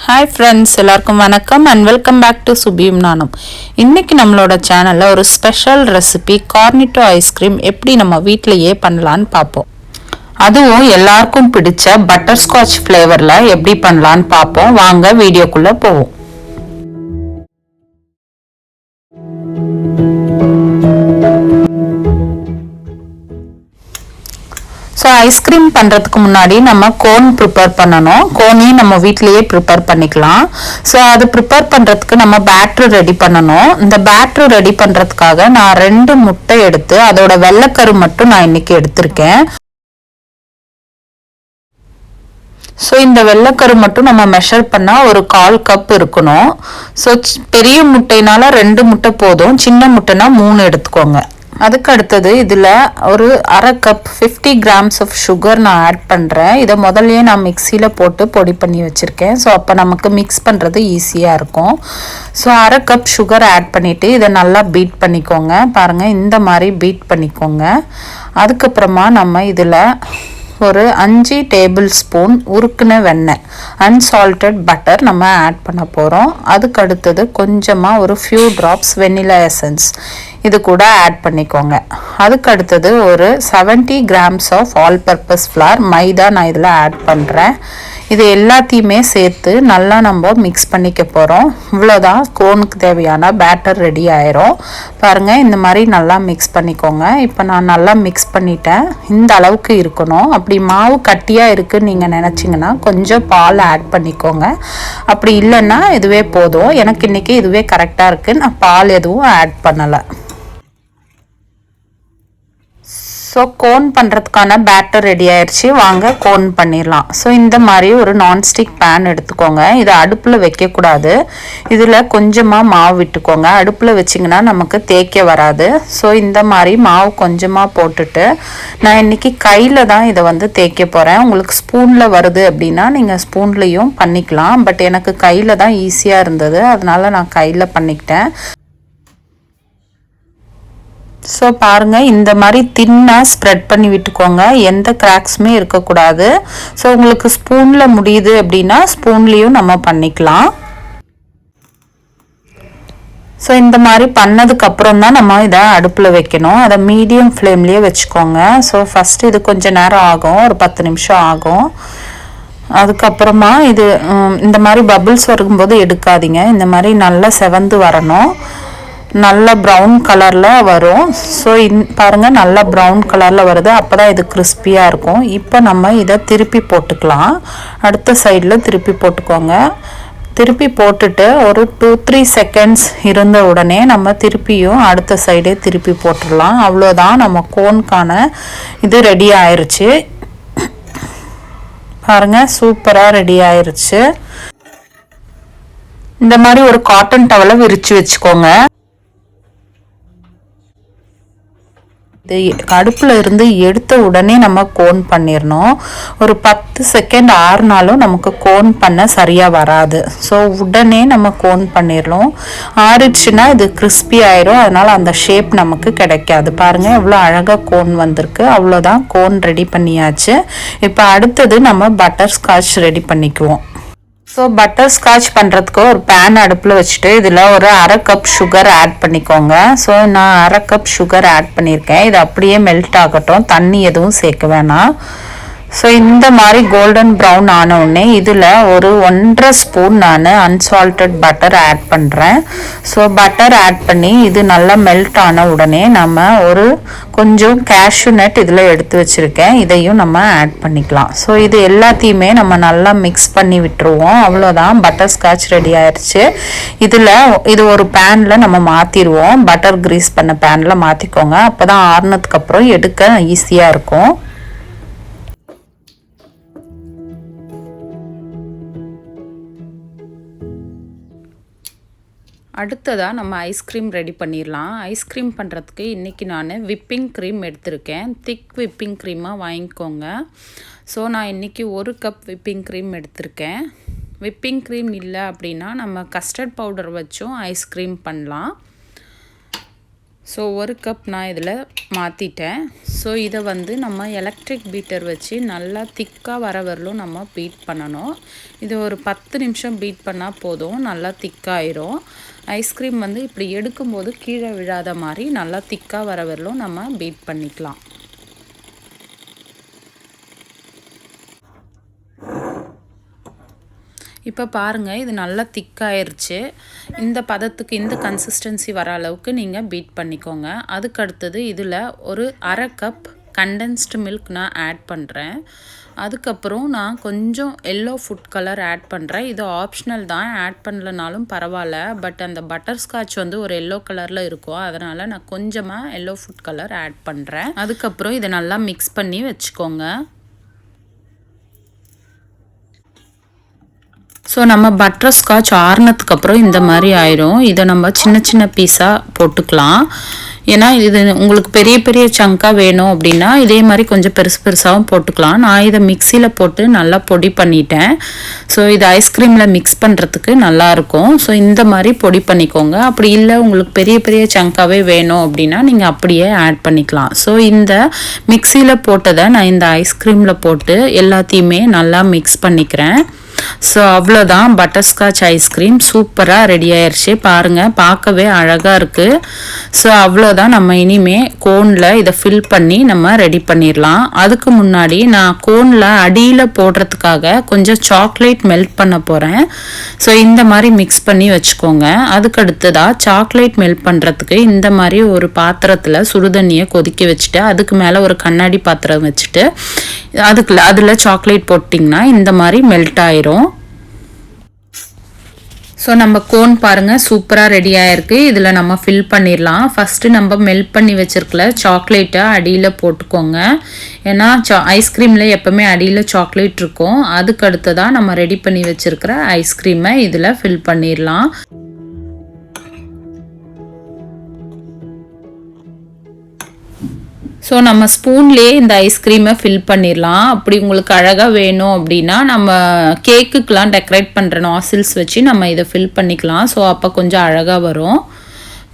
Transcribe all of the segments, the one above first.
Hi friends, எல்லாருக்கும் வணக்கம் and welcome back to சுபியும் நானும். இன்றைக்கி நம்மளோட சேனலில் ஒரு ஸ்பெஷல் ரெசிபி கார்னிட்டோ ஐஸ்கிரீம் எப்படி நம்ம வீட்டிலையே பண்ணலான்னு பார்ப்போம். அதுவும் எல்லாருக்கும் பிடிச்ச பட்டர் ஸ்காட்ச் ஃப்ளேவரில் எப்படி பண்ணலான்னு பார்ப்போம். வாங்க வீடியோக்குள்ளே போவோம். ஸோ ஐஸ்கிரீம் பண்ணுறதுக்கு முன்னாடி நம்ம கோன் ப்ரிப்பேர் பண்ணணும். கோனையும் நம்ம வீட்லேயே ப்ரிப்பேர் பண்ணிக்கலாம். ஸோ அது ப்ரிப்பேர் பண்ணுறதுக்கு நம்ம பேட்ரு ரெடி பண்ணணும். இந்த பேட்ரு ரெடி பண்ணுறதுக்காக நான் 2 முட்டை எடுத்து அதோட வெள்ளைக்கரு மட்டும் நான் இன்னைக்கு எடுத்திருக்கேன். ஸோ இந்த வெள்ளைக்கரு மட்டும் நம்ம மெஷர் பண்ணால் ஒரு 1/4 கப் இருக்கணும். ஸோ பெரிய முட்டைனால 2 முட்டை போதும், சின்ன முட்டைனா 3 எடுத்துக்கோங்க. அதுக்கு அடுத்தது இதில் ஒரு 1/2 கப் 50 கிராம்ஸ் ஆஃப் சுகர் நான் ஆட் பண்ணுறேன். இதை முதல்லையே நான் மிக்சியில் போட்டு பொடி பண்ணி வச்சுருக்கேன். ஸோ அப்போ நமக்கு மிக்ஸ் பண்ணுறது ஈஸியாக இருக்கும். ஸோ 1/2 கப் சுகர் ஆட் பண்ணிவிட்டு இதை நல்லா பீட் பண்ணிக்கோங்க. பாருங்கள், இந்த மாதிரி பீட் பண்ணிக்கோங்க. அதுக்கப்புறமா நம்ம இதில் ஒரு 5 டேபிள் ஸ்பூன் உருக்குன வெண்ணெய் அன்சால்டட் பட்டர் நம்ம ஆட் பண்ண போகிறோம். அதுக்கு அடுத்தது கொஞ்சமாக ஒரு ஃபியூ ட்ராப்ஸ் வெனிலா எசன்ஸ் இது கூட ஆட் பண்ணிக்கோங்க. அதுக்கு அடுத்தது ஒரு 70 grams of all purpose flour maida நான் இதில் ஆட் பண்ணுறேன். இது எல்லாத்தையுமே சேர்த்து நல்லா நம்ம மிக்ஸ் பண்ணிக்க போகிறோம். இவ்வளோதான், கோனுக்கு தேவையான பேட்டர் ரெடி ஆயிரும். பாருங்கள், இந்த மாதிரி நல்லா மிக்ஸ் பண்ணிக்கோங்க. இப்போ நான் நல்லா மிக்ஸ் பண்ணிட்டேன். இந்த அளவுக்கு இருக்கணும். அப்படி மாவு கட்டியாக இருக்குன்னு நீங்கள் நினச்சிங்கன்னா கொஞ்சம் பால் ஆட் பண்ணிக்கோங்க. அப்படி இல்லைன்னா இதுவே போதும். எனக்கு இன்றைக்கி இதுவே கரெக்டாக இருக்குது. நான் பால் எதுவும் ஆட் பண்ணலை. ஸோ கோன் பண்ணுறதுக்கான பேட்டர் ரெடி ஆயிடுச்சு. வாங்க கோன் பண்ணிடலாம். ஸோ இந்த மாதிரி ஒரு நான்ஸ்டிக் பேன் எடுத்துக்கோங்க. இதை அடுப்பில் வைக்கக்கூடாது. இதில் கொஞ்சமாக மாவு விட்டுக்கோங்க. அடுப்பில் வச்சிங்கன்னா நமக்கு தேய்க்க வராது. ஸோ இந்த மாதிரி மாவு கொஞ்சமாக போட்டுட்டு நான் இன்றைக்கி கையில் தான் இதை தேய்க்க போகிறேன். உங்களுக்கு ஸ்பூனில் வருது அப்படின்னா நீங்கள் ஸ்பூன்லேயும் பண்ணிக்கலாம். பட் எனக்கு கையில் தான் ஈஸியாக இருந்தது, அதனால் நான் கையில் பண்ணிக்கிட்டேன். ஸோ பாருங்கள், இந்த மாதிரி தின்னாக ஸ்ப்ரெட் பண்ணி விட்டுக்கோங்க. எந்த கிராக்ஸுமே இருக்கக்கூடாது. ஸோ உங்களுக்கு ஸ்பூனில் முடியுது அப்படின்னா ஸ்பூன்லேயும் நம்ம பண்ணிக்கலாம். ஸோ இந்த மாதிரி பண்ணதுக்கப்புறம் தான் நம்ம இதை அடுப்பில் வைக்கணும். அதை மீடியம் ஃப்ளேம்லேயே வச்சுக்கோங்க. ஸோ ஃபஸ்ட்டு இது கொஞ்சம் நேரம் ஆகும், ஒரு 10 நிமிஷம் ஆகும். அதுக்கப்புறமா இது இந்த மாதிரி பபிள்ஸ் வரும்போது எடுக்காதீங்க. இந்த மாதிரி நல்லா செவந்து வரணும். நல்ல ப்ரௌன் கலரில் வரும். ஸோ பாருங்கள், நல்லா ப்ரௌன் கலரில் வருது. அப்போ தான் இது கிறிஸ்பியாக இருக்கும். இப்போ நம்ம இதை திருப்பி போட்டுக்கலாம். அடுத்த சைடில் திருப்பி போட்டுக்கோங்க. திருப்பி போட்டுட்டு ஒரு 2-3 செகண்ட்ஸ் இருந்த உடனே நம்ம திருப்பியும் அடுத்த சைடே திருப்பி போட்டுடலாம். அவ்வளோதான், நம்ம கோனுக்கான இது ரெடி ஆயிடுச்சு. பாருங்கள், சூப்பராக ரெடி ஆயிடுச்சு. இந்த மாதிரி ஒரு காட்டன் டவலை விரித்து வச்சுக்கோங்க. இது அடுப்பில் இருந்து எடுத்த உடனே நம்ம கோன் பண்ணிடணும். ஒரு 10 செகண்ட் ஆறுனாலும் நமக்கு கோன் பண்ண சரியாக வராது. ஸோ உடனே நம்ம கோன் பண்ணிடணும். ஆறிடுச்சுன்னா இது கிறிஸ்பி ஆயிரும். அதனால் அந்த ஷேப் நமக்கு கிடைக்காது. பாருங்கள், எவ்வளோ அழகாக கோன் வந்திருக்கு. அவ்வளோதான், கோன் ரெடி பண்ணியாச்சு. இப்போ அடுத்தது நம்ம பட்டர் ஸ்காட்ச் ரெடி பண்ணிக்குவோம். ஸோ பட்டர் ஸ்காட்ச் பண்ணுறதுக்கு ஒரு பேன் அடுப்பில் வச்சுட்டு இதில் ஒரு 1/2 கப் சுகர் ஆட் பண்ணிக்கோங்க. ஸோ நான் 1/2 கப் சுகர் ஆட் பண்ணியிருக்கேன். இது அப்படியே மெல்ட் ஆகட்டும், தண்ணி எதுவும் சேர்க்க வேணாம். ஸோ இந்த மாதிரி கோல்டன் ப்ரௌன் ஆன உடனே இதில் ஒரு 1.5 ஸ்பூன் நான் அன்சால்டட் பட்டர் ஆட் பண்ணுறேன். ஸோ பட்டர் ஆட் பண்ணி இது நல்லா மெல்ட் ஆன உடனே நம்ம ஒரு கொஞ்சம் கேஷ்யூ நட் இதில் எடுத்து வச்சுருக்கேன். இதையும் நம்ம ஆட் பண்ணிக்கலாம். ஸோ இது எல்லாத்தையுமே நம்ம நல்லா மிக்ஸ் பண்ணி விட்டுருவோம். அவ்வளோதான், பட்டர் ஸ்காட்ச் ரெடி ஆயிடுச்சு. இது ஒரு பேனில் நம்ம மாற்றிடுவோம். பட்டர் கிரீஸ் பண்ண பேனில் மாற்றிக்கோங்க. அப்போ தான் ஆறுனதுக்கப்புறம் எடுக்க ஈஸியாக இருக்கும். அடுத்ததாக நம்ம ஐஸ்கிரீம் ரெடி பண்ணிடலாம். ஐஸ்கிரீம் பண்ணுறதுக்கு இன்றைக்கி நான் விப்பிங் க்ரீம் எடுத்திருக்கேன். திக் விப்பிங் க்ரீமாக வாங்கிக்கோங்க. ஸோ நான் இன்றைக்கி 1 கப் விப்பிங் க்ரீம் எடுத்திருக்கேன். விப்பிங் க்ரீம் இல்லை அப்படின்னா நம்ம கஸ்டர்ட் பவுடர் வச்சும் ஐஸ்கிரீம் பண்ணலாம். ஸோ 1 கப் நான் இதில் மாற்றிட்டேன். ஸோ இதை வந்து நம்ம எலக்ட்ரிக் பீட்டர் வச்சு நல்லா திக்காக வர வரலும் நம்ம பீட் பண்ணணும். இது ஒரு 10 நிமிஷம் பீட் பண்ணால் போதும், நல்லா திக்காயிரும். ஐஸ்கிரீம் வந்து இப்படி எடுக்கும்போது கீழே விழாத மாதிரி நல்லா திக்காக வர வரலும் நம்ம பீட் பண்ணிக்கலாம். இப்போ பாருங்கள், இது நல்லா திக்காயிருச்சு. இந்த பதத்துக்கு, இந்த கன்சிஸ்டன்சி வர அளவுக்கு நீங்கள் பீட் பண்ணிக்கோங்க. அதுக்கு அடுத்தது இதில் ஒரு 1/2 கப் கண்டென்ஸ்டு மில்க் நான் ஆட் பண்ணுறேன். அதுக்கப்புறம் நான் கொஞ்சம் எல்லோ ஃபுட் கலர் ஆட் பண்ணுறேன். இது ஆப்ஷனல் தான், ஆட் பண்ணலனாலும் பரவாயில்ல. பட் அந்த பட்டர் ஸ்காட்ச் வந்து ஒரு எல்லோ கலரில் இருக்கும், அதனால் நான் கொஞ்சமாக எல்லோ ஃபுட் கலர் ஆட் பண்ணுறேன். அதுக்கப்புறம் இதை நல்லா மிக்ஸ் பண்ணி வச்சுக்கோங்க. ஸோ நம்ம பட்டர் ஸ்காட்ச் ஆறுனதுக்கப்புறம் இந்த மாதிரி ஆயிரும். இதை நம்ம சின்ன சின்ன பீஸாக போட்டுக்கலாம். ஏன்னா இது உங்களுக்கு பெரிய பெரிய சங்காக வேணும் அப்படின்னா இதே மாதிரி கொஞ்சம் பெருசு பெருசாகவும் போட்டுக்கலாம். நான் இதை மிக்சியில் போட்டு நல்லா பொடி பண்ணிட்டேன். ஸோ இது ஐஸ்கிரீமில் மிக்ஸ் பண்ணுறதுக்கு நல்லாயிருக்கும். ஸோ இந்த மாதிரி பொடி பண்ணிக்கோங்க. அப்படி இல்லை உங்களுக்கு பெரிய பெரிய சங்காகவே வேணும் அப்படின்னா நீங்கள் அப்படியே ஆட் பண்ணிக்கலாம். ஸோ இந்த மிக்சியில் போட்டதை நான் இந்த ஐஸ்கிரீமில் போட்டு எல்லாத்தையுமே நல்லா மிக்ஸ் பண்ணிக்கிறேன். ஸோ அவ்வளோதான், பட்டர்ஸ்காட்ச் ஐஸ்கிரீம் சூப்பராக ரெடி ஆயிடுச்சு. பாருங்கள், பார்க்கவே அழகாக இருக்குது. ஸோ அவ்வளோதான், நம்ம இனிமேல் கோனில் இதை ஃபில் பண்ணி நம்ம ரெடி பண்ணிடலாம். அதுக்கு முன்னாடி நான் கோனில் அடியில் போடுறதுக்காக கொஞ்சம் சாக்லேட் மெல்ட் பண்ண போகிறேன். ஸோ இந்த மாதிரி மிக்ஸ் பண்ணி வச்சுக்கோங்க. அதுக்கு அடுத்ததாக சாக்லேட் மெல்ட் பண்ணுறதுக்கு இந்த மாதிரி ஒரு பாத்திரத்தில் சுடுதண்ணியை கொதிக்க வச்சுட்டு அதுக்கு மேலே ஒரு கண்ணாடி பாத்திரம் வச்சுட்டு அதில் சாக்லேட் போட்டிங்கன்னா இந்த மாதிரி மெல்ட் ஆயிரும். ஸோ நம்ம கோன் பாருங்கள் சூப்பராக ரெடி ஆகிருக்கு. இதில் நம்ம ஃபில் பண்ணிடலாம். ஃபஸ்ட்டு நம்ம மெல்ட் பண்ணி வச்சுருக்கல சாக்லேட்டை அடியில் போட்டுக்கோங்க. ஏன்னா ஐஸ்கிரீமில் எப்போவுமே அடியில் சாக்லேட் இருக்கும். அதுக்கு அடுத்ததாக நம்ம ரெடி பண்ணி வச்சுருக்கிற ஐஸ்கிரீமை இதில் ஃபில் பண்ணிடலாம். ஸோ நம்ம ஸ்பூன்லேயே இந்த ஐஸ்கிரீமை ஃபில் பண்ணிடலாம். அப்படி உங்களுக்கு அழகாக வேணும் அப்படின்னா நம்ம கேக்குக்கெலாம் டெக்கரேட் பண்ணுற நாசில்ஸ் வச்சு நம்ம இதை ஃபில் பண்ணிக்கலாம். ஸோ அப்போ கொஞ்சம் அழகாக வரும்.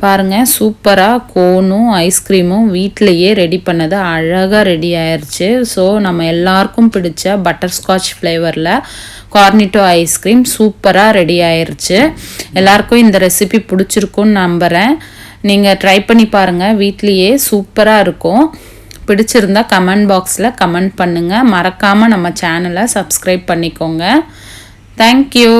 பாருங்கள், சூப்பராக கோனும் ஐஸ்கிரீமும் வீட்டிலையே ரெடி பண்ணது அழகாக ரெடி ஆயிடுச்சு. ஸோ நம்ம எல்லாருக்கும் பிடிச்ச பட்டர்ஸ்காட்ச் ஃப்ளேவரில் கார்னிட்டோ ஐஸ்கிரீம் சூப்பராக ரெடி ஆயிடுச்சு. எல்லாருக்கும் இந்த ரெசிபி பிடிச்சிருக்குன்னு நம்புகிறேன். நீங்கள் ட்ரை பண்ணி பாருங்கள், வீட்லேயே சூப்பராக இருக்கும். பிடிச்சிருந்தா கமெண்ட் பாக்ஸில் கமெண்ட் பண்ணுங்கள். மறக்காமல் நம்ம சேனலை சப்ஸ்கிரைப் பண்ணிக்கோங்க. தேங்க்யூ.